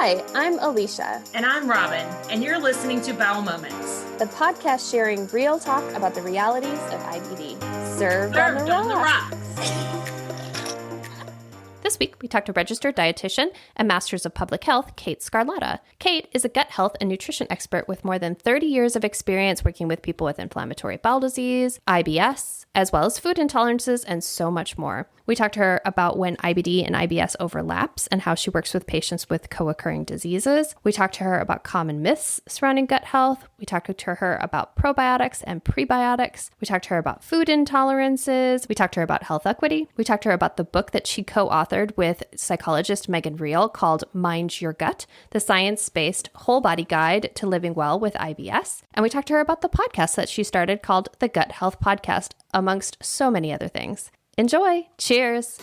Hi, I'm Alicia. And I'm Robin, and you're listening to Bowel Moments, the podcast sharing real talk about the realities of IBD. Served on the rocks. This week, we talked to registered dietitian and Masters of Public Health, Kate Scarlata. Kate is a gut health and nutrition expert with more than 30 years of experience working with people with inflammatory bowel disease, IBS, as well as food intolerances, and so much more. We talked to her about when IBD and IBS overlaps and how she works with patients with co-occurring diseases. We talked to her about common myths surrounding gut health. We talked to her about probiotics and prebiotics. We talked to her about food intolerances. We talked to her about health equity. We talked to her about the book that she co-authored with psychologist Megan Riehl called Mind Your Gut, the science-based whole body guide to living well with IBS. And we talked to her about the podcast that she started called the Gut Health Podcast, amongst so many other things. Enjoy. Cheers.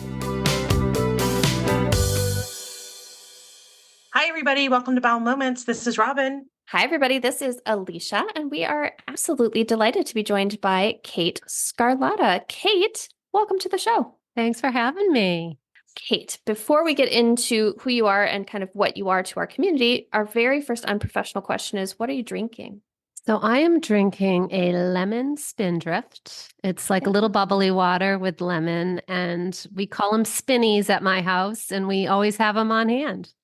Hi, everybody. Welcome to Bowel Moments. This is Robin. Hi, everybody. This is Alicia, and we are absolutely delighted to be joined by Kate Scarlata. Kate, welcome to the show. Thanks for having me. Kate, before we get into who you are and kind of what you are to our community, our very first unprofessional question is, what are you drinking? So I am drinking a lemon spindrift. It's like a little bubbly water with lemon, and we call them spinnies at my house, and we always have them on hand.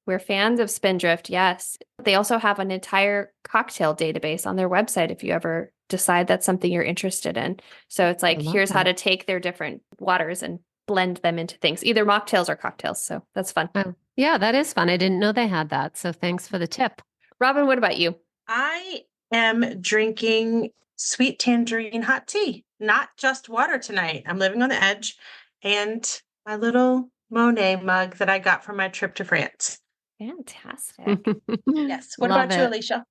We're fans of Spindrift, yes. They also have an entire cocktail database on their website if you ever decide that's something you're interested in. So it's like, here's how to take their different waters and blend them into things, either mocktails or cocktails. So that's fun. Oh, yeah, that is fun. I didn't know they had that. So thanks for the tip. Robin, what about you? I am drinking sweet tangerine hot tea, not just water tonight. I'm living on the edge, and my little Monet mug that I got from my trip to France. Fantastic. Yes. What about you, Alicia?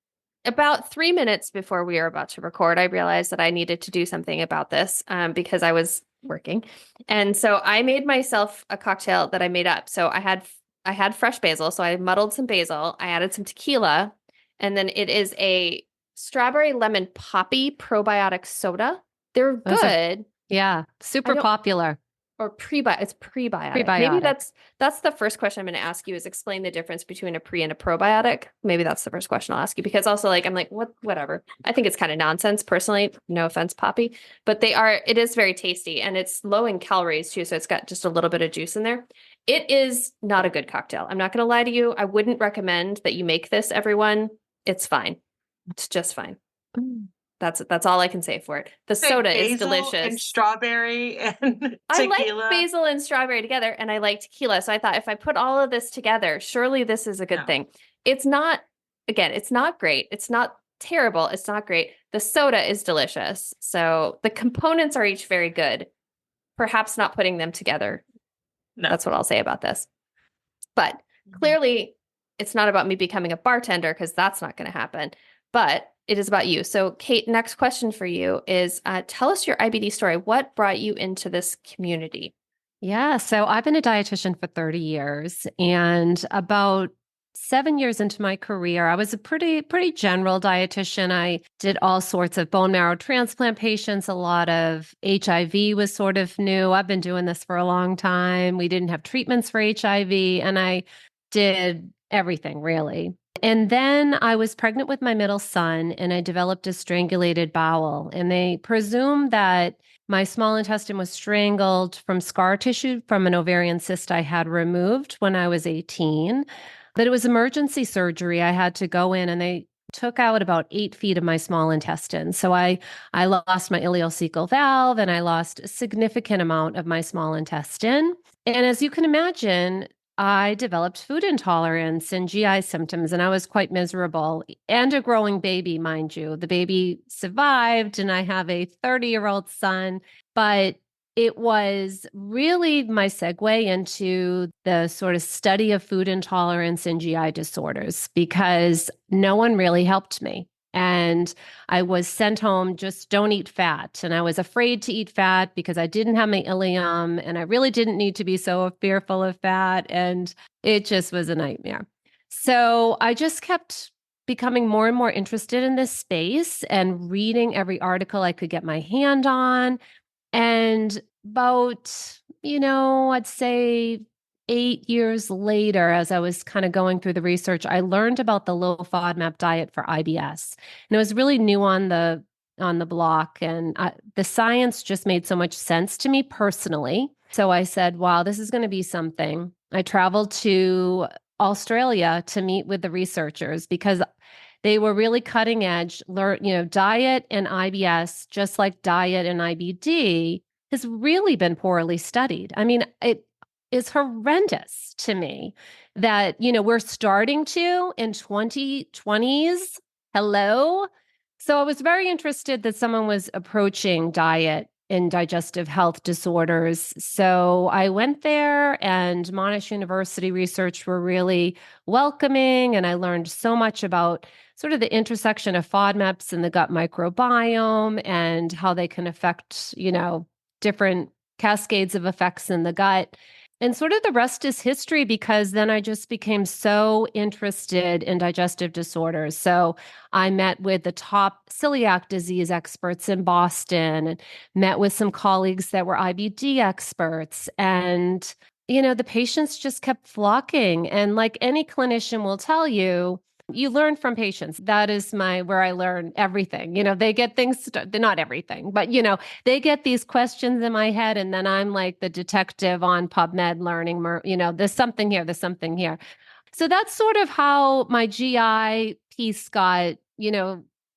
About 3 minutes before we were about to record, I realized that I needed to do something about this because I was working. And so I made myself a cocktail that I made up. So I had fresh basil. So I muddled some basil. I added some tequila. And then it is a strawberry lemon poppy probiotic soda. They're good. Super popular. Or it's prebiotic. Maybe that's the first question I'm going to ask you is explain the difference between a pre and a probiotic. Maybe that's the first question I'll ask you, because also I'm like, whatever. I think it's kind of nonsense personally. No offense, Poppy, but it is very tasty, and it's low in calories too. So it's got just a little bit of juice in there. It is not a good cocktail. I'm not going to lie to you. I wouldn't recommend that you make this, everyone. It's fine. It's just fine. That's all I can say for it. The soda is delicious. And strawberry and tequila. I like basil and strawberry together, and I like tequila. So I thought if I put all of this together, surely this is a good thing. It's not great. It's not terrible. It's not great. The soda is delicious. So the components are each very good. Perhaps not putting them together. No. That's what I'll say about this. But clearly, it's not about me becoming a bartender, because that's not going to happen. But it is about you. So, Kate, next question for you is tell us your IBD story. What brought you into this community? Yeah, so I've been a dietitian for 30 years, and about 7 years into my career, I was a pretty general dietitian. I did all sorts of bone marrow transplant patients. A lot of HIV was sort of new. I've been doing this for a long time. We didn't have treatments for HIV, and I did everything really. And then I was pregnant with my middle son, and I developed a strangulated bowel. And they presumed that my small intestine was strangled from scar tissue from an ovarian cyst I had removed when I was 18. But it was emergency surgery. I had to go in, and they took out about 8 feet of my small intestine. So I lost my ileocecal valve, and I lost a significant amount of my small intestine. And as you can imagine, I developed food intolerance and GI symptoms, and I was quite miserable, and a growing baby, mind you. The baby survived, and I have a 30-year-old son, but it was really my segue into the sort of study of food intolerance and GI disorders, because no one really helped me. And I was sent home, just don't eat fat. And I was afraid to eat fat because I didn't have my ileum, and I really didn't need to be so fearful of fat. And it just was a nightmare. So I just kept becoming more and more interested in this space and reading every article I could get my hand on. And about, I'd say 8 years later, as I was kind of going through the research, I learned about the low FODMAP diet for IBS. And it was really new on the block. And the science just made so much sense to me personally. So I said, wow, this is going to be something. I traveled to Australia to meet with the researchers because they were really cutting edge. Diet and IBS, just like diet and IBD, has really been poorly studied. I mean, it is horrendous to me that, we're starting to in 2020s. Hello. So I was very interested that someone was approaching diet and digestive health disorders. So I went there, and Monash University research were really welcoming. And I learned so much about sort of the intersection of FODMAPs and the gut microbiome and how they can affect, different cascades of effects in the gut. And sort of the rest is history, because then I just became so interested in digestive disorders. So I met with the top celiac disease experts in Boston and met with some colleagues that were IBD experts. And, the patients just kept flocking. And like any clinician will tell you, you learn from patients. That is where I learn everything. They get things, not everything, but, they get these questions in my head. And then I'm like the detective on PubMed learning, there's something here, there's something here. So that's sort of how my GI piece got,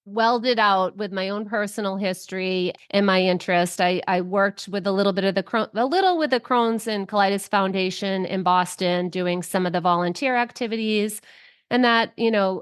welded out with my own personal history and my interest. I worked with a little with the Crohn's and Colitis Foundation in Boston, doing some of the volunteer activities. And that,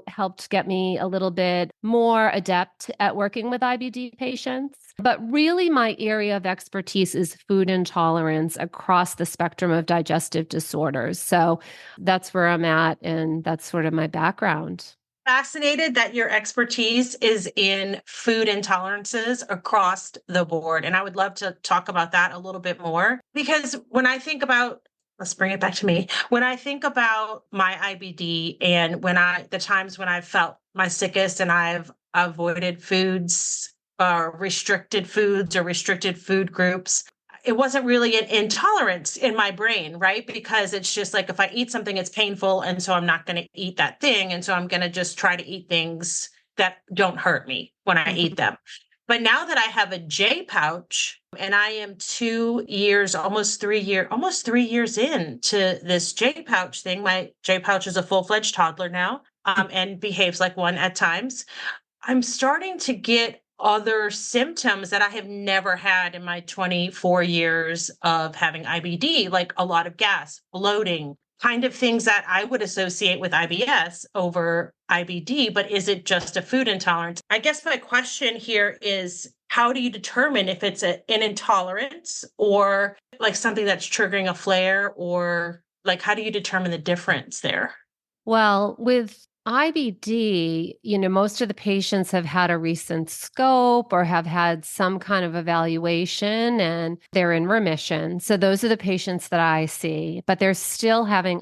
helped get me a little bit more adept at working with IBD patients. But really, my area of expertise is food intolerance across the spectrum of digestive disorders. So that's where I'm at. And that's sort of my background. Fascinated that your expertise is in food intolerances across the board. And I would love to talk about that a little bit more, because when I think about, let's bring it back to me. When I think about my IBD and the times when I've felt my sickest and I've avoided foods or restricted foods or restricted food groups, it wasn't really an intolerance in my brain, right? Because it's just like, if I eat something, it's painful. And so I'm not going to eat that thing. And so I'm going to just try to eat things that don't hurt me when I eat them. But now that I have a J pouch, and I am 2 years, almost 3 years into this J pouch thing. My J pouch is a full-fledged toddler now, and behaves like one at times. I'm starting to get other symptoms that I have never had in my 24 years of having IBD, like a lot of gas, bloating, kind of things that I would associate with IBS over IBD. But is it just a food intolerance? I guess my question here is, how do you determine if it's an intolerance or like something that's triggering a flare, or like, how do you determine the difference there? Well, with IBD, most of the patients have had a recent scope or have had some kind of evaluation and they're in remission. So those are the patients that I see, but they're still having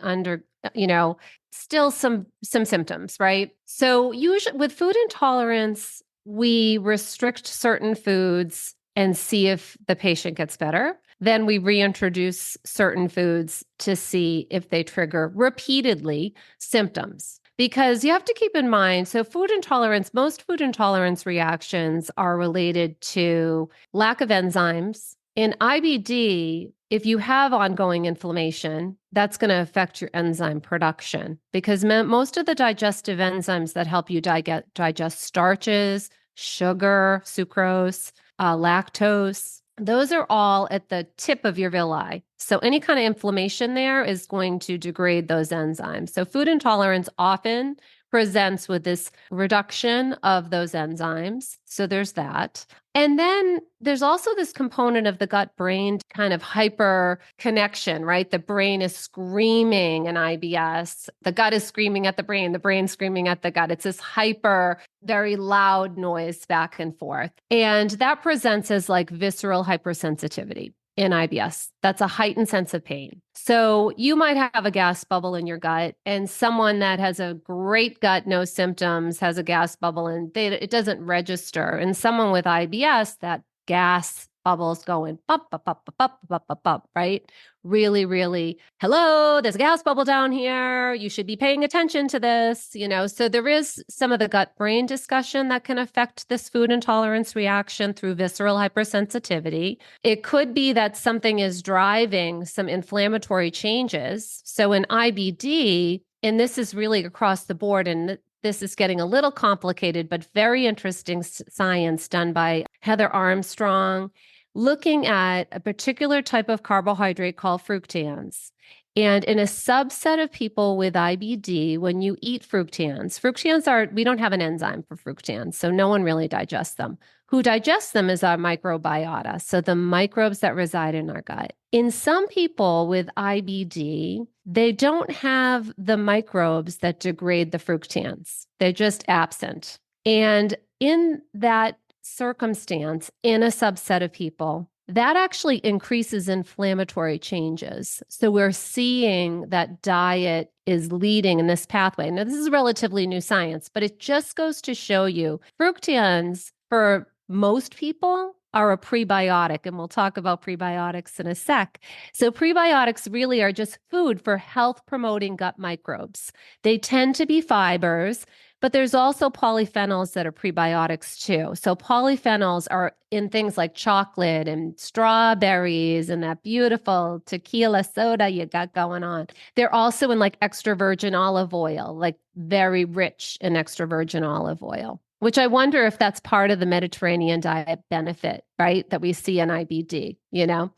still some symptoms, right? So usually with food intolerance, we restrict certain foods and see if the patient gets better. Then we reintroduce certain foods to see if they trigger repeatedly symptoms. Because you have to keep in mind, so most food intolerance reactions are related to lack of enzymes. In IBD, if you have ongoing inflammation, that's going to affect your enzyme production, because most of the digestive enzymes that help you digest starches, sugar, sucrose, lactose, those are all at the tip of your villi. So any kind of inflammation there is going to degrade those enzymes. So food intolerance often presents with this reduction of those enzymes. So there's that. And then there's also this component of the gut-brain kind of hyper connection, right? The brain is screaming in IBS. The gut is screaming at the brain screaming at the gut. It's this hyper, very loud noise back and forth. And that presents as like visceral hypersensitivity in IBS. That's a heightened sense of pain. So you might have a gas bubble in your gut, and someone that has a great gut, no symptoms, has a gas bubble and it doesn't register. And someone with IBS, that gas bubbles going bump, bump, bump, bump, bump, bump, bump, bump, right? Really, really, hello, there's a gas bubble down here. You should be paying attention to this, So there is some of the gut-brain discussion that can affect this food intolerance reaction through visceral hypersensitivity. It could be that something is driving some inflammatory changes. So in IBD, and this is really across the board, and this is getting a little complicated, but very interesting science done by Heather Armstrong, looking at a particular type of carbohydrate called fructans. And in a subset of people with IBD, when you eat fructans we don't have an enzyme for fructans, so no one really digests them. Who digests them is our microbiota, so the microbes that reside in our gut. In some people with IBD, they don't have the microbes that degrade the fructans. They're just absent. And in that circumstance, in a subset of people, that actually increases inflammatory changes. So we're seeing that diet is leading in this pathway. Now, this is relatively new science, but it just goes to show you fructans for most people are a prebiotic, and we'll talk about prebiotics in a sec. So prebiotics really are just food for health-promoting gut microbes. They tend to be fibers, but there's also polyphenols that are prebiotics too. So polyphenols are in things like chocolate and strawberries and that beautiful tequila soda you got going on. They're also in like extra virgin olive oil, like very rich in extra virgin olive oil, which I wonder if that's part of the Mediterranean diet benefit, right? That we see in IBD,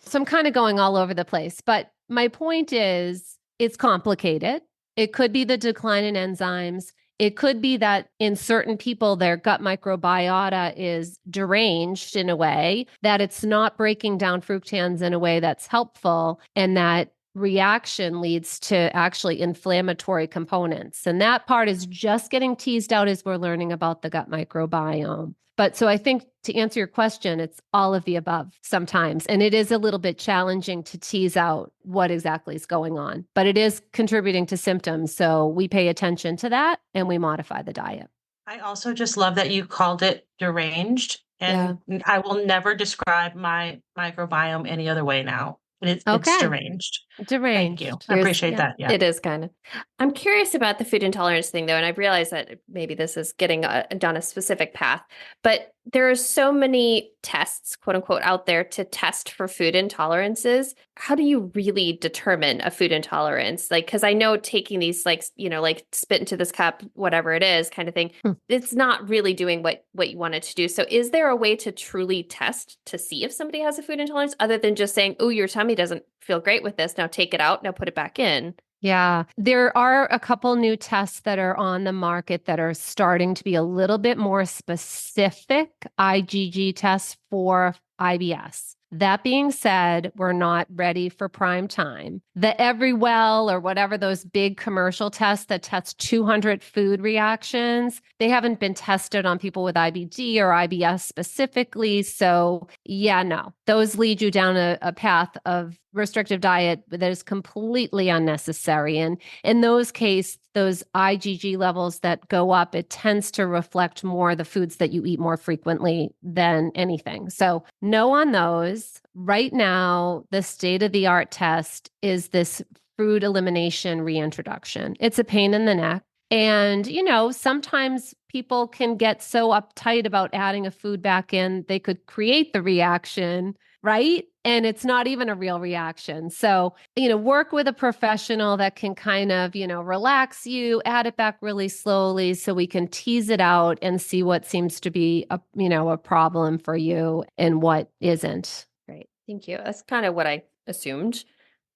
So I'm kind of going all over the place, but my point is it's complicated. It could be the decline in enzymes. It could be that in certain people, their gut microbiota is deranged in a way that it's not breaking down fructans in a way that's helpful, and that reaction leads to actually inflammatory components. And that part is just getting teased out as we're learning about the gut microbiome. But so I think to answer your question, it's all of the above sometimes. And it is a little bit challenging to tease out what exactly is going on, but it is contributing to symptoms. So we pay attention to that and we modify the diet. I also just love that you called it deranged. And I will never describe my microbiome any other way now. It's deranged. Thank you. I appreciate that. Yeah. It is kind of. I'm curious about the food intolerance thing, though, and I realize that maybe this is getting down a specific path, but there are so many tests, quote unquote, out there to test for food intolerances. How do you really determine a food intolerance? Like, because I know taking these, like spit into this cup, whatever it is, kind of thing, it's not really doing what you want it to do. So is there a way to truly test to see if somebody has a food intolerance other than just saying, oh, your tummy doesn't feel great with this, now take it out, now put it back in? Yeah, there are a couple new tests that are on the market that are starting to be a little bit more specific IgG tests for IBS. That being said, we're not ready for prime time. The Everywell or whatever, those big commercial tests that test 200 food reactions, they haven't been tested on people with IBD or IBS specifically. So yeah, no, those lead you down a path of restrictive diet that is completely unnecessary. And in those cases, those IgG levels that go up, it tends to reflect more the foods that you eat more frequently than anything. So no on those. Right now, the state-of-the-art test is this food elimination reintroduction. It's a pain in the neck. And, sometimes people can get so uptight about adding a food back in, they could create the reaction, right? And it's not even a real reaction. So, work with a professional that can kind of, relax you, add it back really slowly so we can tease it out and see what seems to be a problem for you and what isn't. Great. Thank you. That's kind of what I assumed.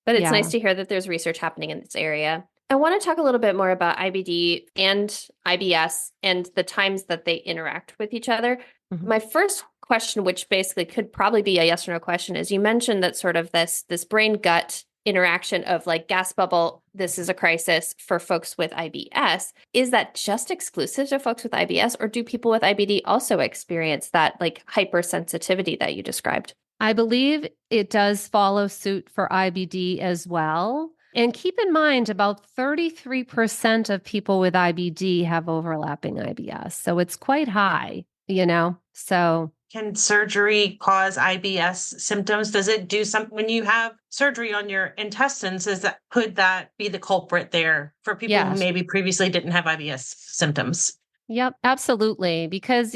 But it's nice to hear that there's research happening in this area. I want to talk a little bit more about IBD and IBS and the times that they interact with each other. Mm-hmm. My first question, which basically could probably be a yes or no question, is you mentioned that sort of this brain gut interaction of like gas bubble, this is a crisis for folks with IBS. Is that just exclusive to folks with IBS, or do people with IBD also experience that like hypersensitivity that you described? I believe it does follow suit for IBD as well. And keep in mind, about 33% of people with IBD have overlapping IBS. So it's quite high, So Can surgery cause IBS symptoms? Does it do something when you have surgery on your intestines? Could that be the culprit there for people who Yes. maybe previously didn't have IBS symptoms? Yep, absolutely. Because,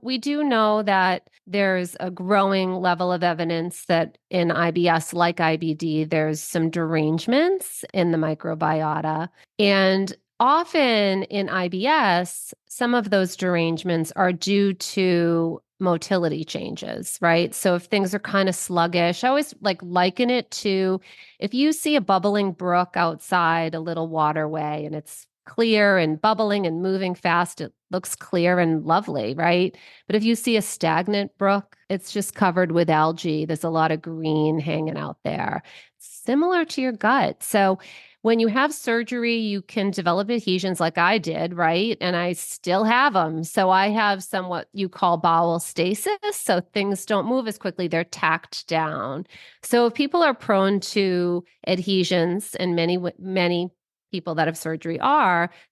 we do know that there's a growing level of evidence that in IBS, like IBD, there's some derangements in the microbiota. And often in IBS, some of those derangements are due to motility changes, right? So if things are kind of sluggish, I always liken it to if you see a bubbling brook outside a little waterway and it's clear and bubbling and moving fast, it looks clear and lovely, right? But if you see a stagnant brook, it's just covered with algae. There's a lot of green hanging out there. Similar to your gut. So when you have surgery, you can develop adhesions like I did, right? And I still have them. So I have somewhat you call bowel stasis. So things don't move as quickly. They're tacked down. So if people are prone to adhesions, and many people that have surgery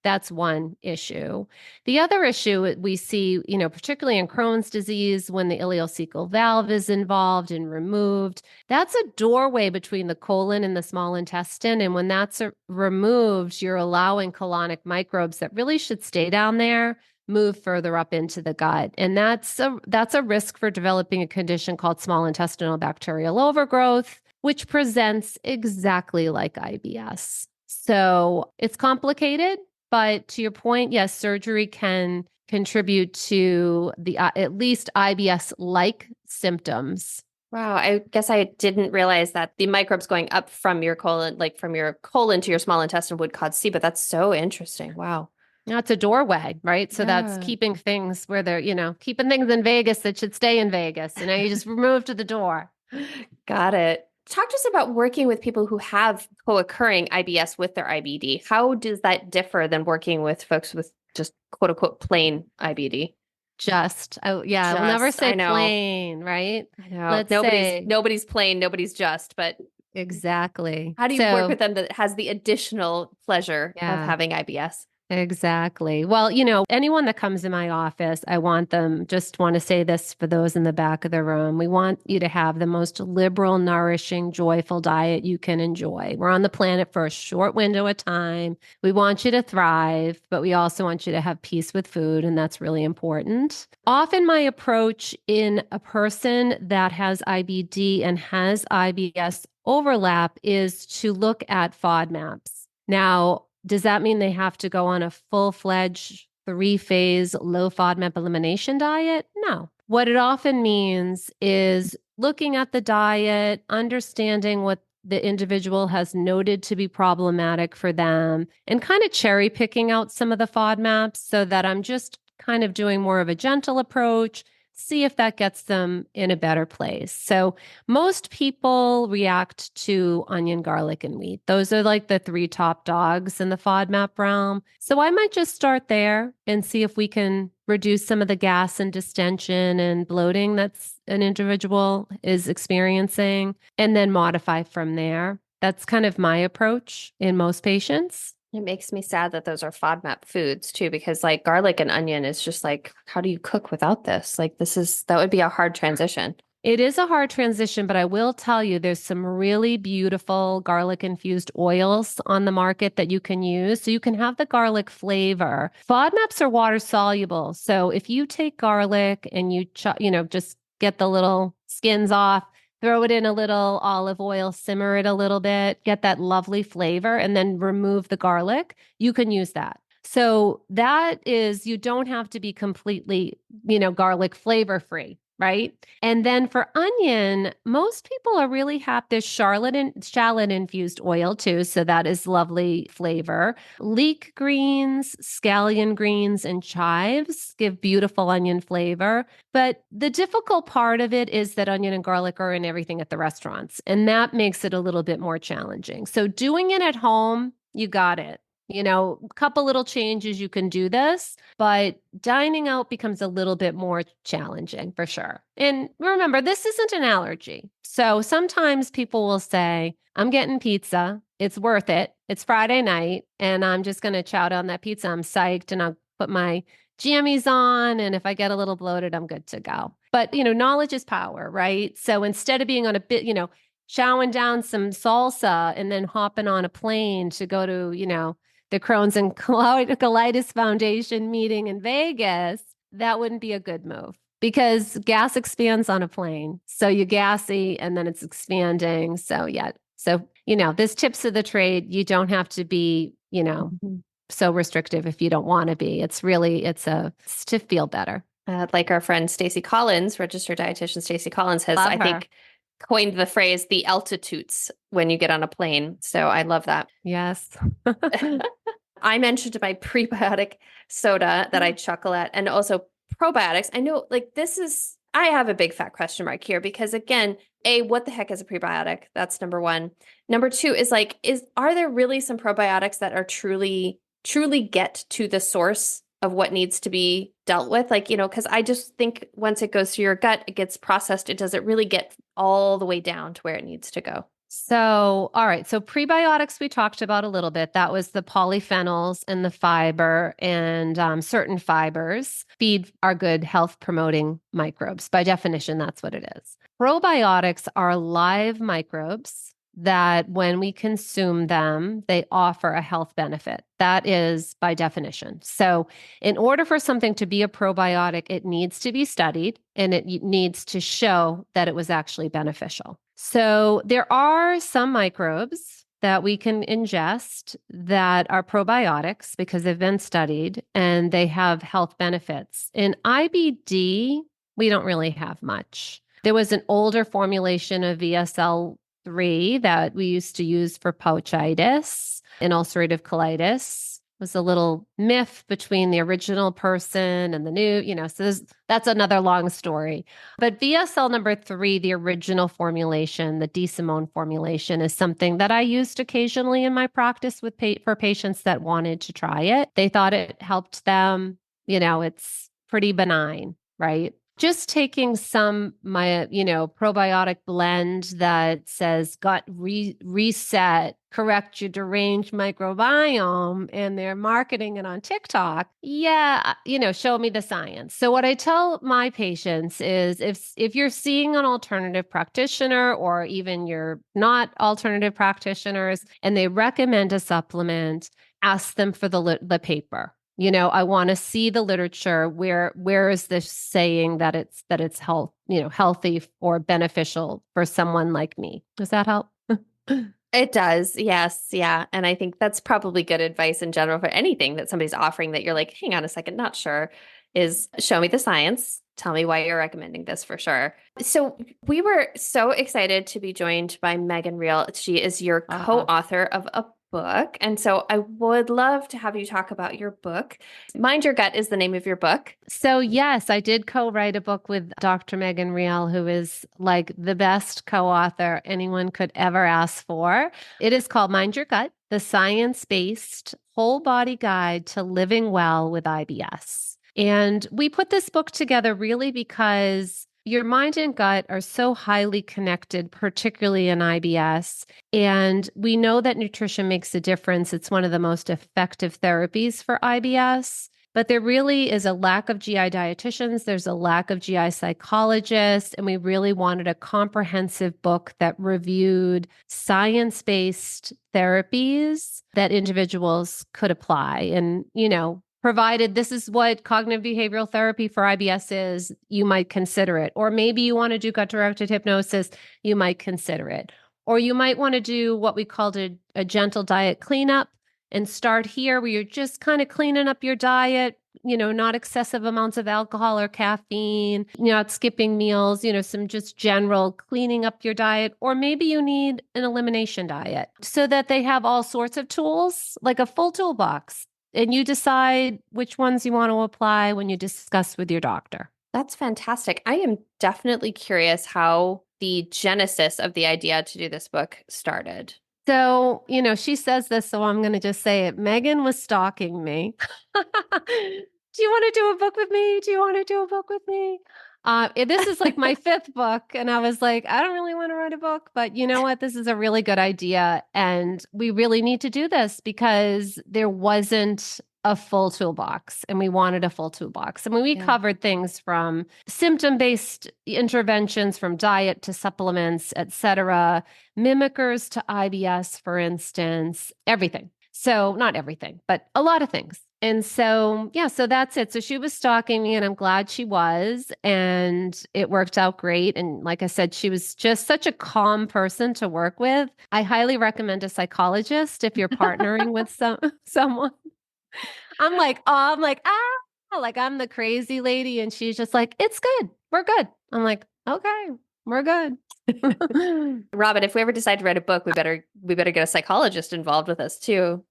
that's one issue. The other issue we see, particularly in Crohn's disease, when the ileocecal valve is involved and removed, that's a doorway between the colon and the small intestine. And when that's removed, you're allowing colonic microbes that really should stay down there move further up into the gut. And that's a risk for developing a condition called small intestinal bacterial overgrowth, which presents exactly like IBS. So it's complicated, but to your point, yes, surgery can contribute to the at least IBS-like symptoms. Wow, I guess I didn't realize that the microbes going up from your colon, from your colon to your small intestine would cause C, but that's so interesting. Wow. That's a doorway, right? So that's keeping things where they're, keeping things in Vegas that should stay in Vegas. And now you just remove to the door. Got it. Talk to us about working with people who have co-occurring IBS with their IBD. How does that differ than working with folks with just quote unquote plain IBD? We'll never say plain, right? I know. Nobody's plain, nobody's just, but exactly. How do you work with them that has the additional pleasure of having IBS? Exactly. Well, anyone that comes in my office, I want to say this for those in the back of the room. We want you to have the most liberal, nourishing, joyful diet you can enjoy. We're on the planet for a short window of time. We want you to thrive, but we also want you to have peace with food, and that's really important. Often my approach in a person that has IBD and has IBS overlap is to look at FODMAPs. Now, does that mean they have to go on a full-fledged 3-phase low FODMAP elimination diet? No. What it often means is looking at the diet, understanding what the individual has noted to be problematic for them, and kind of cherry picking out some of the FODMAPs so that I'm just kind of doing more of a gentle approach, see if that gets them in a better place. So most people react to onion, garlic, and wheat. Those are like the 3 top dogs in the FODMAP realm. So I might just start there and see if we can reduce some of the gas and distension and bloating that's an individual is experiencing, and then modify from there. That's kind of my approach in most patients. It makes me sad that those are FODMAP foods too, because garlic and onion is just how do you cook without this? That would be a hard transition. It is a hard transition, but I will tell you there's some really beautiful garlic infused oils on the market that you can use. So you can have the garlic flavor. FODMAPs are water soluble. So if you take garlic and you just get the little skins off, throw it in a little olive oil, simmer it a little bit, get that lovely flavor, and then remove the garlic. You can use that. So that is, you don't have to be completely, garlic flavor free, right? And then for onion, most people are really happy. There's shallot infused oil too. So that is lovely flavor. Leek greens, scallion greens, and chives give beautiful onion flavor. But the difficult part of it is that onion and garlic are in everything at the restaurants. And that makes it a little bit more challenging. So doing it at home, you got it. A couple little changes, you can do this, but dining out becomes a little bit more challenging for sure. And remember, this isn't an allergy. So sometimes people will say, I'm getting pizza. It's worth it. It's Friday night and I'm just going to chow down that pizza. I'm psyched and I'll put my jammies on. And if I get a little bloated, I'm good to go. But, knowledge is power, right? So instead of being on a bit, chowing down some salsa and then hopping on a plane to go to, the Crohn's and Colitis Foundation meeting in Vegas, that wouldn't be a good move because gas expands on a plane. So you're gassy and then it's expanding. So yeah. So, this tips of the trade. You don't have to be, so restrictive if you don't want to be. It's to feel better. Like our friend Stacey Collins, registered dietitian Stacey Collins has, Love I her. think, coined the phrase the altitudes when you get on a plane. So I love that. Yes. I mentioned my prebiotic soda that I chuckle at, and also probiotics. I know, I have a big fat question mark here because, again, what the heck is a prebiotic? That's number one. Number two is are there really some probiotics that are truly get to the source of what needs to be dealt with? Because I just think once it goes through your gut, it gets processed. It doesn't really get all the way down to where it needs to go. So, all right. So prebiotics, we talked about a little bit. That was the polyphenols and the fiber and certain fibers feed our good health promoting microbes. By definition, that's what it is. Probiotics are live microbes that when we consume them, they offer a health benefit. That is by definition. So in order for something to be a probiotic, it needs to be studied and it needs to show that it was actually beneficial. So there are some microbes that we can ingest that are probiotics because they've been studied and they have health benefits. In IBD, we don't really have much. There was an older formulation of VSL3 that we used to use for pouchitis and ulcerative colitis. It was a little myth between the original person and the new, so that's another long story. But VSL number 3, the original formulation, the DeSimone formulation, is something that I used occasionally in my practice for patients that wanted to try it. They thought it helped them. It's pretty benign, right? Just taking my probiotic blend that says gut reset, correct your deranged microbiome, and they're marketing it on TikTok. Yeah, show me the science. So what I tell my patients is if you're seeing an alternative practitioner or even you're not alternative practitioners and they recommend a supplement, ask them for the paper. I want to see the literature. Where is this saying that it's healthy or beneficial for someone like me? Does that help? It does. Yes. Yeah. And I think that's probably good advice in general for anything that somebody's offering that you're like, hang on a second, not sure, is show me the science. Tell me why you're recommending this for sure. So we were so excited to be joined by Megan Riehl. She is your co-author of a book. And so I would love to have you talk about your book. Mind Your Gut is the name of your book. So yes, I did co-write a book with Dr. Megan Riehl, who is like the best co-author anyone could ever ask for. It is called Mind Your Gut, the science-based whole body guide to living well with IBS. And we put this book together really because your mind and gut are so highly connected, particularly in IBS. And we know that nutrition makes a difference. It's one of the most effective therapies for IBS. But there really is a lack of GI dietitians. There's a lack of GI psychologists. And we really wanted a comprehensive book that reviewed science-based therapies that individuals could apply. And, provided this is what cognitive behavioral therapy for IBS is, you might consider it. Or maybe you want to do gut-directed hypnosis, you might consider it. Or you might want to do what we called a gentle diet cleanup and start here where you're just kind of cleaning up your diet, not excessive amounts of alcohol or caffeine, not skipping meals, some just general cleaning up your diet. Or maybe you need an elimination diet so that they have all sorts of tools, like a full toolbox. And you decide which ones you want to apply when you discuss with your doctor. That's fantastic. I am definitely curious how the genesis of the idea to do this book started. So, she says this, so I'm going to just say it. Megan was stalking me. Do you want to do a book with me? Do you want to do a book with me? This is like my 5th book. And I was like, I don't really want to write a book, but you know what? This is a really good idea. And we really need to do this because there wasn't a full toolbox, and we wanted a full toolbox. I mean, we covered things from symptom-based interventions, from diet to supplements, et cetera, mimickers to IBS, for instance, everything. So not everything, but a lot of things. And so, yeah, so that's it. So she was stalking me, and I'm glad she was, and it worked out great. And like I said, she was just such a calm person to work with. I highly recommend a psychologist if you're partnering with someone. Like I'm the crazy lady, and she's just like, it's good. We're good. I'm like, okay, we're good. Robin, if we ever decide to write a book, we better get a psychologist involved with us too.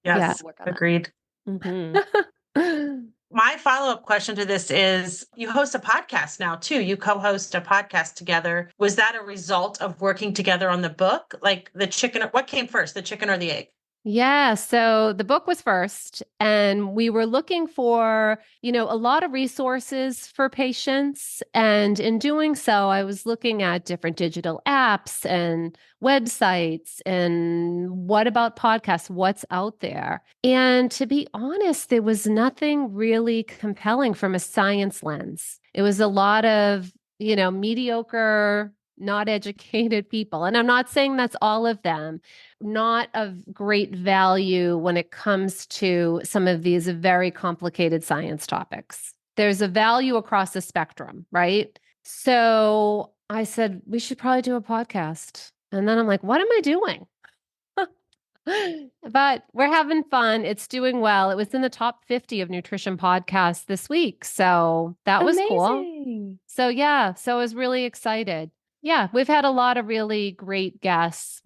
Yes, agreed. Mm-hmm. My follow-up question to this is, you host a podcast now too. You co-host a podcast together. Was that a result of working together on the book? Like what came first, the chicken or the egg? Yeah. So the book was first, and we were looking for, a lot of resources for patients. And in doing so, I was looking at different digital apps and websites and what about podcasts? What's out there? And to be honest, there was nothing really compelling from a science lens. It was a lot of, mediocre, not educated people. And I'm not saying that's all of them, not of great value when it comes to some of these very complicated science topics. There's a value across the spectrum, right? So I said, we should probably do a podcast. And then I'm like, what am I doing? But we're having fun. It's doing well. It was in the top 50 of nutrition podcasts this week. So that was cool. So yeah, so I was really excited. Yeah, we've had a lot of really great guests.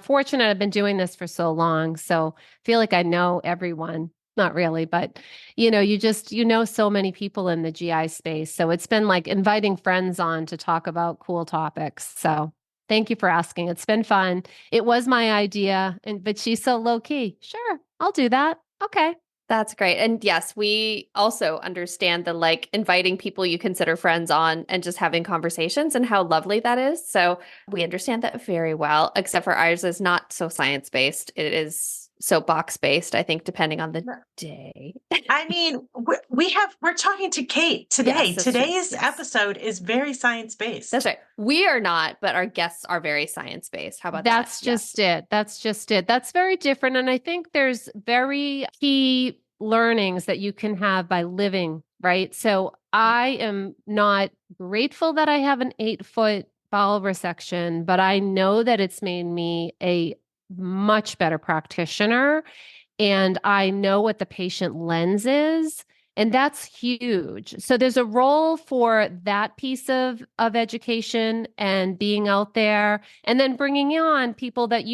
Fortunate I've been doing this for so long. So I feel like I know everyone. Not really, but you know so many people in the GI space. So it's been like inviting friends on to talk about cool topics. So thank you for asking. It's been fun. It was my idea, but she's so low key. Sure, I'll do that. Okay. That's great. And yes, we also understand the inviting people you consider friends on and just having conversations and how lovely that is. So we understand that very well, except for ours is not so science-based. It is soapbox based, I think, depending on the day. I mean, we're talking to Kate today. Yes, Today's episode is very science-based. That's right. We are not, but our guests are very science-based. How about that? That's just it. That's just it. That's very different. And I think there's very key learnings that you can have by living, right? So I am not grateful that I have an 8-foot bowel resection, but I know that it's made me a much better practitioner. And I know what the patient lens is. And that's huge. So there's a role for that piece of education and being out there, and then bringing on people that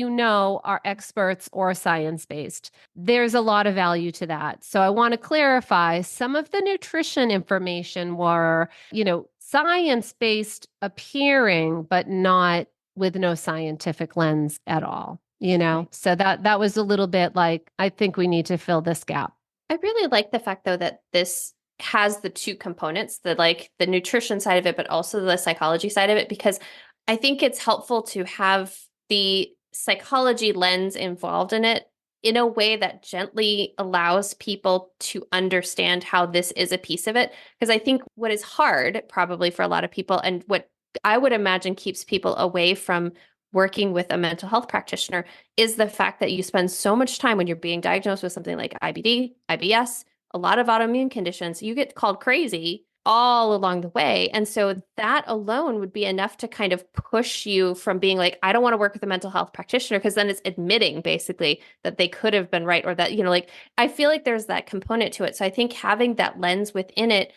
are experts or science-based. There's a lot of value to that. So I want to clarify, some of the nutrition information were, science-based appearing, but not with no scientific lens at all. So that was a little bit like, I think we need to fill this gap. I really like the fact, though, that this has the two components, the nutrition side of it, but also the psychology side of it, because I think it's helpful to have the psychology lens involved in it in a way that gently allows people to understand how this is a piece of it. Because I think what is hard probably for a lot of people, and what I would imagine keeps people away from working with a mental health practitioner, is the fact that you spend so much time when you're being diagnosed with something like IBD, IBS, a lot of autoimmune conditions, you get called crazy all along the way. And so that alone would be enough to kind of push you from being like, I don't want to work with a mental health practitioner, because then it's admitting basically that they could have been right, or that, I feel like there's that component to it. So I think having that lens within it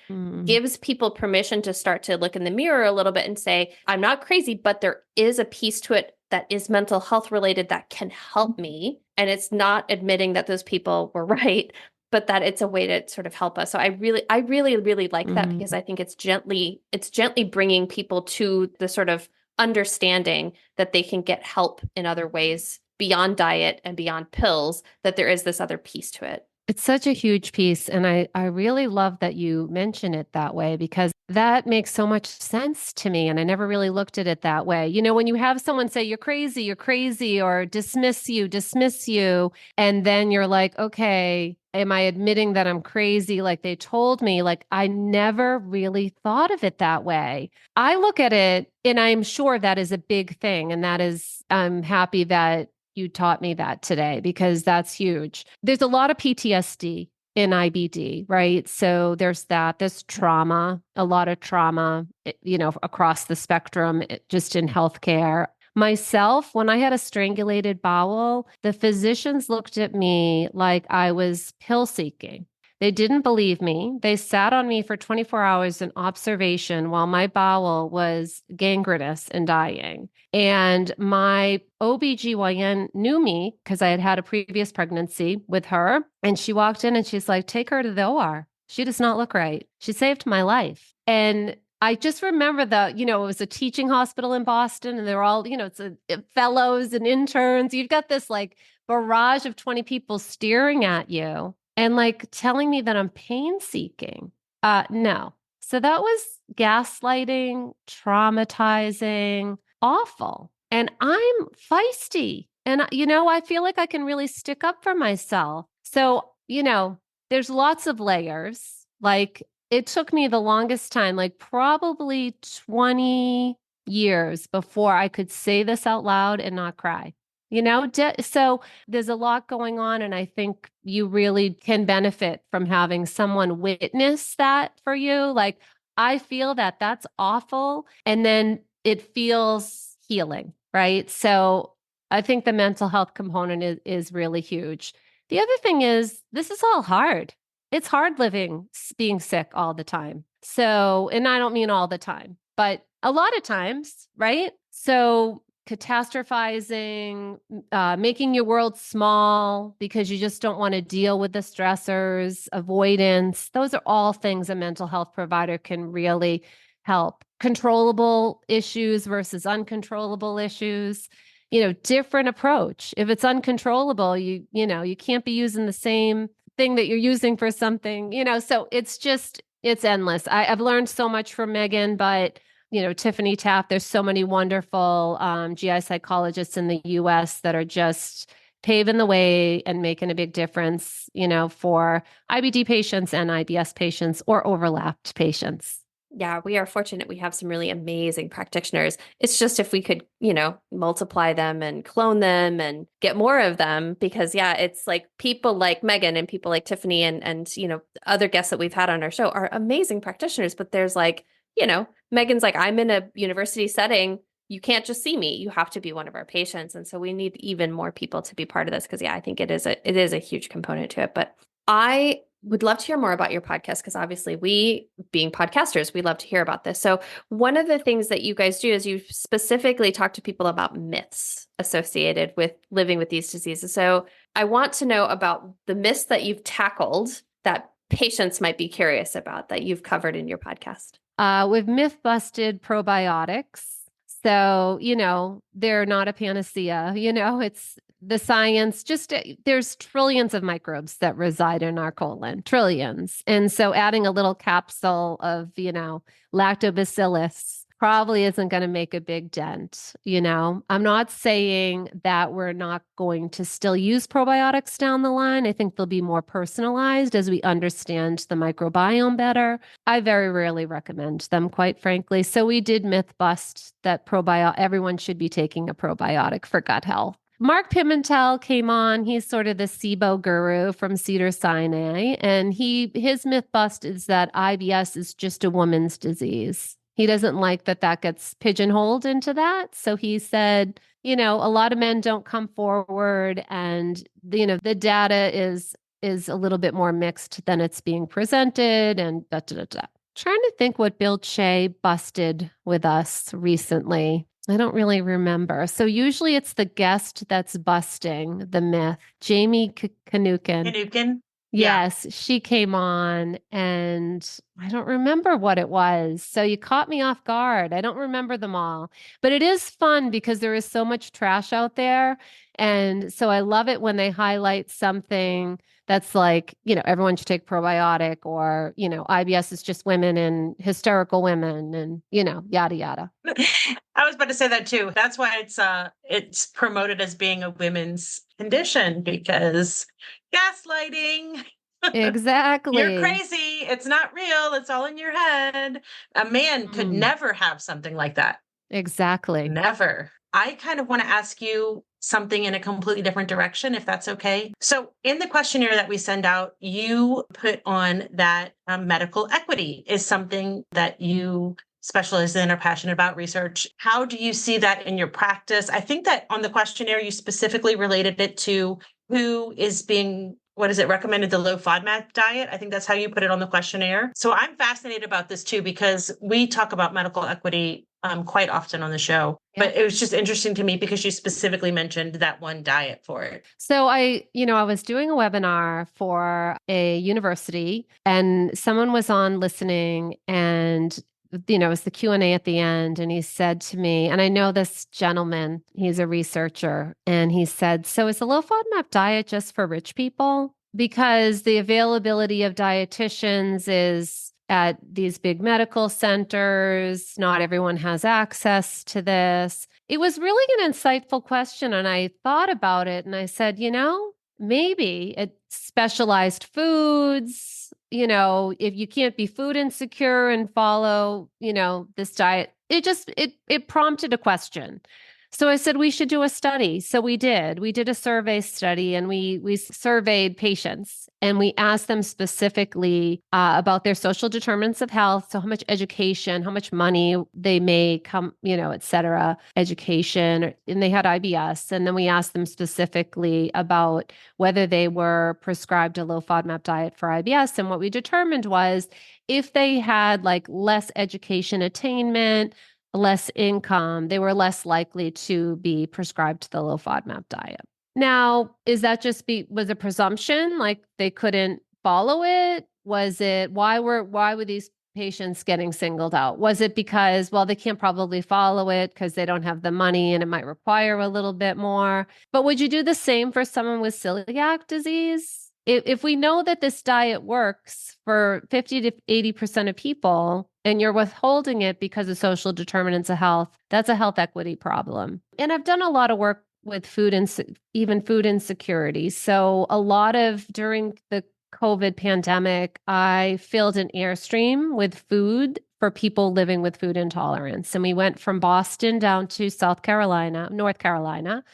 gives people permission to start to look in the mirror a little bit and say, I'm not crazy, but there is a piece to it that is mental health related that can help me. And it's not admitting that those people were right, but that it's a way to sort of help us. So I really like that, because I think it's gently bringing people to the sort of understanding that they can get help in other ways beyond diet and beyond pills, that there is this other piece to it. It's such a huge piece. And I really love that you mention it that way, because That makes so much sense to me. And I never really looked at it that way. When you have someone say, you're crazy, or dismiss you, and then you're like, okay, am I admitting that I'm crazy? Like they told me, like I never really thought of it that way. I look at it and I'm sure that is a big thing. And I'm happy that you taught me that today because that's huge. There's a lot of PTSD in IBD, right? So there's trauma, a lot of trauma, across the spectrum, just in healthcare. Myself, when I had a strangulated bowel, the physicians looked at me like I was pill seeking. They didn't believe me. They sat on me for 24 hours in observation while my bowel was gangrenous and dying. And my OBGYN knew me because I had had a previous pregnancy with her. And she walked in and she's like, take her to the OR. She does not look right. She saved my life. And I just remember it was a teaching hospital in Boston and they're all, it's fellows and interns. You've got this like barrage of 20 people staring at you and like telling me that I'm pain seeking. No. So that was gaslighting, traumatizing, awful. And I'm feisty. And, I feel like I can really stick up for myself. So, there's lots of layers. Like it took me the longest time, like probably 20 years before I could say this out loud and not cry. So there's a lot going on. And I think you really can benefit from having someone witness that for you. Like, I feel that that's awful. And then it feels healing, right? So I think the mental health component is really huge. The other thing is, this is all hard. It's hard being sick all the time. So, and I don't mean all the time, but a lot of times, right? So catastrophizing, making your world small because you just don't want to deal with the stressors, avoidance. Those are all things a mental health provider can really help. Controllable issues versus uncontrollable issues, different approach. If it's uncontrollable, you can't be using the same thing that you're using for something, so it's endless. I've learned so much from Megan, but Tiffany Taft, there's so many wonderful GI psychologists in the US that are just paving the way and making a big difference, for IBD patients and IBS patients or overlapped patients. Yeah, we are fortunate. We have some really amazing practitioners. It's just if we could, multiply them and clone them and get more of them, because it's like people like Megan and people like Tiffany and other guests that we've had on our show are amazing practitioners. But there's like, Megan's like, I'm in a university setting. You can't just see me. You have to be one of our patients. And so we need even more people to be part of this because I think it is a huge component to it. But I would love to hear more about your podcast because obviously we, being podcasters, we love to hear about this. So one of the things that you guys do is you specifically talk to people about myths associated with living with these diseases. So I want to know about the myths that you've tackled that patients might be curious about that you've covered in your podcast. We've myth busted probiotics. So, they're not a panacea. It's the science, there's trillions of microbes that reside in our colon, trillions. And so adding a little capsule of, lactobacillus probably isn't going to make a big dent. I'm not saying that we're not going to still use probiotics down the line. I think they'll be more personalized as we understand the microbiome better. I very rarely recommend them, quite frankly. So we did myth bust that everyone should be taking a probiotic for gut health. Mark Pimentel came on. He's sort of the SIBO guru from Cedars-Sinai. And his myth bust is that IBS is just a woman's disease. He doesn't like that gets pigeonholed into that. So he said, a lot of men don't come forward and, the data is a little bit more mixed than it's being presented and da, da, da, da. Trying to think what Bill Che busted with us recently. I don't really remember. So usually it's the guest that's busting the myth. Jamie Kanukin. Yes, she came on and I don't remember what it was. So you caught me off guard. I don't remember them all. But it is fun because there is so much trash out there. And so I love it when they highlight something that's like, everyone should take probiotic, or, IBS is just women and hysterical women and, yada, yada. I was about to say that too. That's why it's promoted as being a women's condition, because gaslighting. You're Exactly. crazy. It's not real. It's all in your head. A man could Mm, never have something like that. exactly. Never. I kind of want to ask you something in a completely different direction, if that's okay. So, in the questionnaire that we send out, you put on that medical equity is something that you specialize in or passionate about research. How do you see that in your practice? I think that on the questionnaire, you specifically related it to who is being, what is it, recommended the low FODMAP diet. I think that's how you put it on the questionnaire. So I'm fascinated about this too, because we talk about medical equity quite often on the show. Yeah. But it was just interesting to me because you specifically mentioned that one diet for it. So I was doing a webinar for a university, and someone was on listening, and it was the Q&A at the end, and he said to me, and I know this gentleman, he's a researcher, and he said, "So is the low FODMAP diet just for rich people? Because the availability of dietitians is at these big medical centers. Not everyone has access to this." It was really an insightful question. And I thought about it and I said, maybe it's specialized foods, if you can't be food insecure and follow, this diet, it prompted a question. So I said we should do a study. So we did. We did a survey study, and we surveyed patients, and we asked them specifically about their social determinants of health. So how much education, how much money they make, et cetera, education, and they had IBS. And then we asked them specifically about whether they were prescribed a low FODMAP diet for IBS. And what we determined was if they had like less education attainment, less income, they were less likely to be prescribed the low FODMAP diet. Now, is that was a presumption, like they couldn't follow it? Was it, why were these patients getting singled out? Was it because, well, they can't probably follow it because they don't have the money and it might require a little bit more? But would you do the same for someone with celiac disease? If we know that this diet works for 50 to 80% of people, and you're withholding it because of social determinants of health, that's a health equity problem. And I've done a lot of work with even food insecurity. So during the COVID pandemic, I filled an Airstream with food for people living with food intolerance. And we went from Boston down to North Carolina,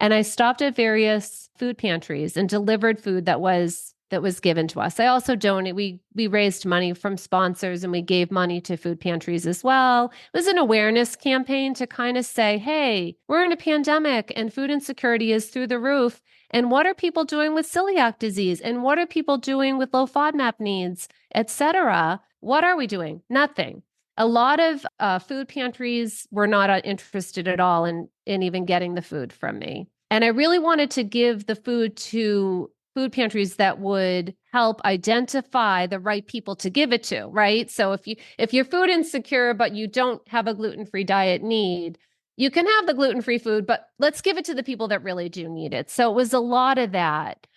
and I stopped at various food pantries and delivered food that was given to us. I also donated, we raised money from sponsors, and we gave money to food pantries as well. It was an awareness campaign to kind of say, hey, we're in a pandemic and food insecurity is through the roof. And what are people doing with celiac disease? And what are people doing with low FODMAP needs, et cetera? What are we doing? Nothing. A lot of food pantries were not interested at all in even getting the food from me. And I really wanted to give the food to food pantries that would help identify the right people to give it to, right? So if you're food insecure, but you don't have a gluten-free diet need, you can have the gluten-free food, but let's give it to the people that really do need it. So it was a lot of that.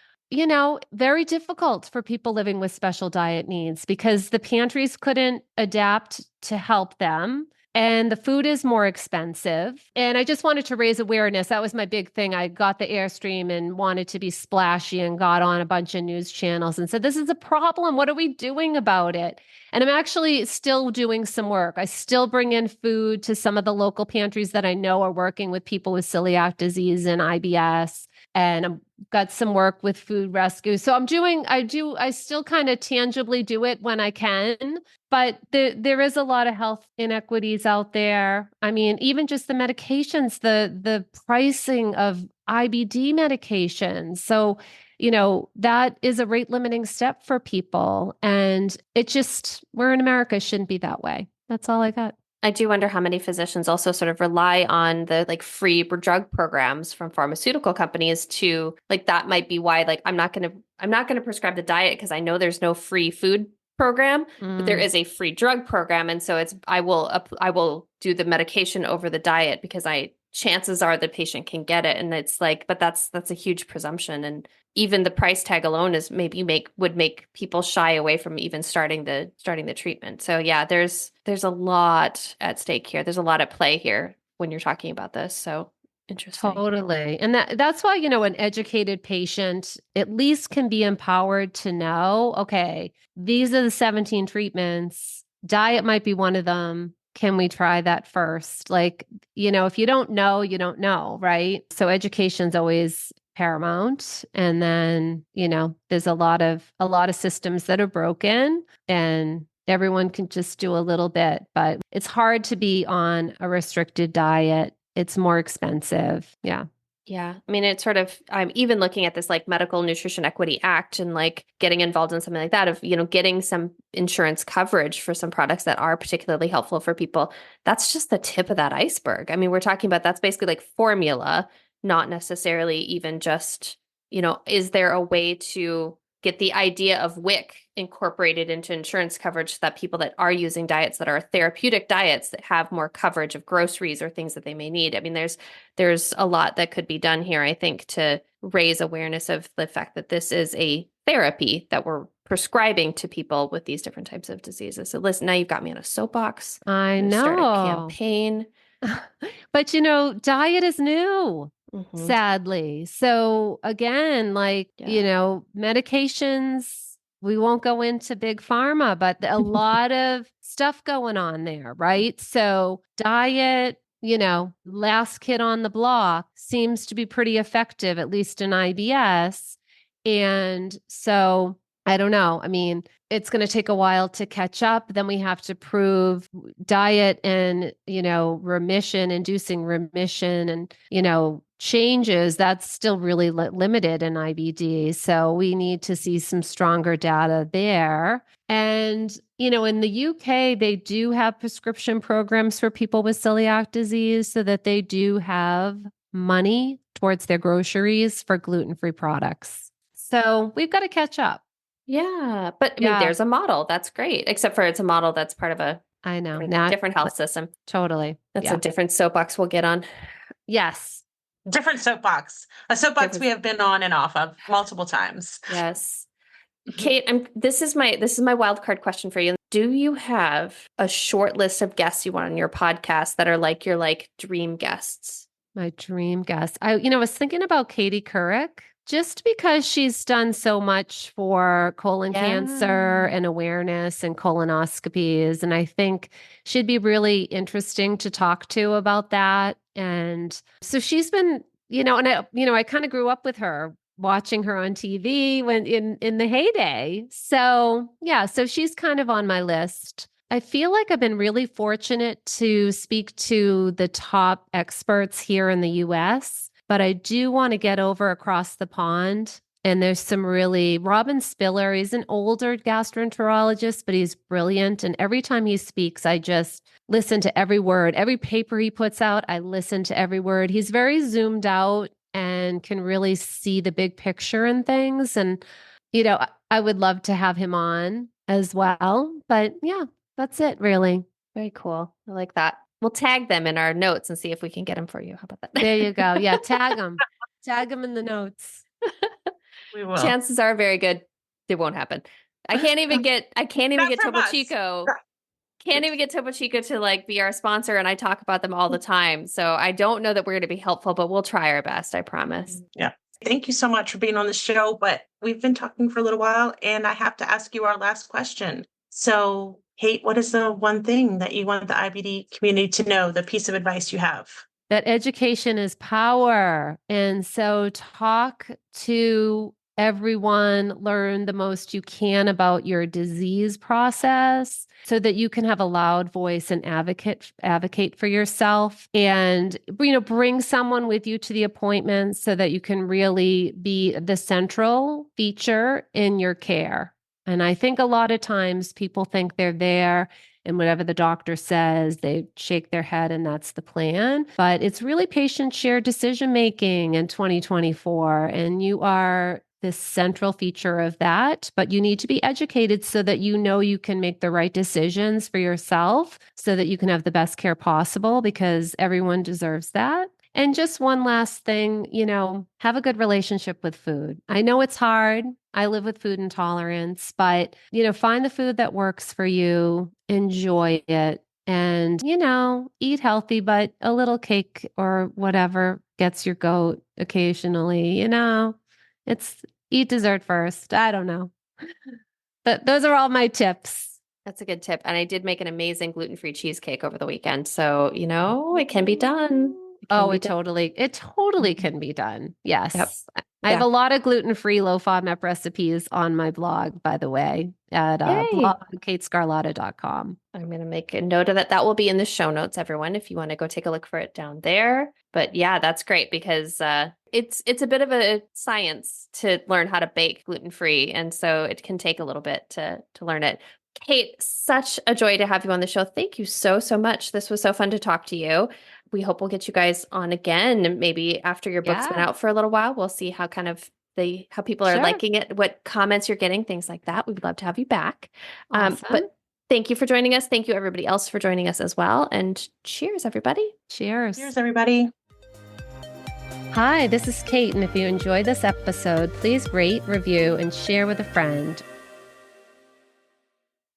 Very difficult for people living with special diet needs because the pantries couldn't adapt to help them. And the food is more expensive. And I just wanted to raise awareness. That was my big thing. I got the Airstream and wanted to be splashy and got on a bunch of news channels and said, this is a problem. What are we doing about it? And I'm actually still doing some work. I still bring in food to some of the local pantries that I know are working with people with celiac disease and IBS. And I've got some work with food rescue. So I still kind of tangibly do it when I can. But there is a lot of health inequities out there. I mean, even just the medications, the pricing of IBD medications. So, that is a rate limiting step for people. And we're in America, it shouldn't be that way. That's all I got. I do wonder how many physicians also sort of rely on the free drug programs from pharmaceutical companies to that might be why I'm not going to prescribe the diet because I know there's no free food program, but there is a free drug program. And so I will do the medication over the diet because chances are the patient can get it. And it's but that's a huge presumption. And even the price tag alone is would make people shy away from even starting the treatment. So yeah, there's a lot at stake here. There's a lot at play here when you're talking about this. So interesting. Totally. And that's why, an educated patient at least can be empowered to know, okay, these are the 17 treatments. Diet might be one of them. Can we try that first? Like, if you don't know, you don't know, right? So education's always paramount. And then, there's a lot of systems that are broken, and everyone can just do a little bit, but it's hard to be on a restricted diet. It's more expensive. Yeah. Yeah. I mean, it's sort of, I'm even looking at this like Medical Nutrition Equity Act and like getting involved in something like that of, getting some insurance coverage for some products that are particularly helpful for people. That's just the tip of that iceberg. I mean, we're talking about that's basically like formula, not necessarily even just, is there a way to get the idea of WIC incorporated into insurance coverage so that people that are using diets that are therapeutic diets that have more coverage of groceries or things that they may need. I mean, there's a lot that could be done here, I think, to raise awareness of the fact that this is a therapy that we're prescribing to people with these different types of diseases. So listen, now you've got me on a soapbox. I know. Start a campaign. But diet is new. Mm-hmm. Sadly. So again, medications, we won't go into big pharma, but a lot of stuff going on there, right? So diet, last kid on the block seems to be pretty effective, at least in IBS. And so I don't know. I mean, it's going to take a while to catch up. Then we have to prove diet and, remission, inducing remission and, changes. That's still really limited in IBD. So we need to see some stronger data there. And, in the UK, they do have prescription programs for people with celiac disease so that they do have money towards their groceries for gluten-free products. So we've got to catch up. Yeah. But I mean, there's a model. That's great. Except for it's a model that's part of a different health system. Totally. That's a different soapbox we'll get on. Yes. Different soapbox. A soapbox we have been on and off of multiple times. Yes. Kate, this is my wild card question for you. Do you have a short list of guests you want on your podcast that are like your dream guests? My dream guest. I was thinking about Katie Couric, just because she's done so much for colon cancer and awareness and colonoscopies. And I think she'd be really interesting to talk to about that. And so she's been, and I kind of grew up with her, watching her on TV when in the heyday. So yeah, so she's kind of on my list. I feel like I've been really fortunate to speak to the top experts here in the US, but I do want to get over across the pond. And there's some Robin Spiller, he's an older gastroenterologist, but he's brilliant. And every time he speaks, I just listen to every word. Every paper he puts out, I listen to every word. He's very zoomed out and can really see the big picture and things. And, I would love to have him on as well. But yeah, that's it, really. Very cool. I like that. We'll tag them in our notes and see if we can get them for you. How about that? There you go. Yeah, tag them. Tag them in the notes. We will. Chances are very good it won't happen. I can't even get Topo Chico. Can't even get Topo Chico to be our sponsor, and I talk about them all the time. So I don't know that we're going to be helpful, but we'll try our best, I promise. Yeah. Thank you so much for being on the show, but we've been talking for a little while and I have to ask you our last question. So, Kate, what is the one thing that you want the IBD community to know, the piece of advice you have? That education is power. And so talk to everyone, learn the most you can about your disease process so that you can have a loud voice and advocate for yourself, and bring someone with you to the appointment so that you can really be the central feature in your care. And I think a lot of times people think they're there and whatever the doctor says, they shake their head and that's the plan. But it's really patient-shared decision-making in 2024. And you are the central feature of that. But you need to be educated so that you can make the right decisions for yourself so that you can have the best care possible, because everyone deserves that. And just one last thing, have a good relationship with food. I know it's hard. I live with food intolerance, but, find the food that works for you, enjoy it, and, eat healthy, but a little cake or whatever gets your goat occasionally, it's eat dessert first. I don't know. But those are all my tips. That's a good tip. And I did make an amazing gluten-free cheesecake over the weekend. So, it can be done. It totally can be done. Yes. Yep. I have a lot of gluten-free low FODMAP recipes on my blog, by the way, at blog.katescarlata.com. I'm going to make a note of that. That will be in the show notes, everyone, if you want to go take a look for it down there. But yeah, that's great because it's a bit of a science to learn how to bake gluten-free. And so it can take a little bit to learn it. Kate, such a joy to have you on the show. Thank you so, so much. This was so fun to talk to you. We hope we'll get you guys on again. Maybe after your book's been out for a little while, we'll see how how people are liking it, what comments you're getting, things like that. We would love to have you back. Awesome. But thank you for joining us. Thank you, everybody else, for joining us as well. And cheers, everybody. Cheers. Cheers, everybody. Hi, this is Kate. And if you enjoyed this episode, please rate, review, and share with a friend.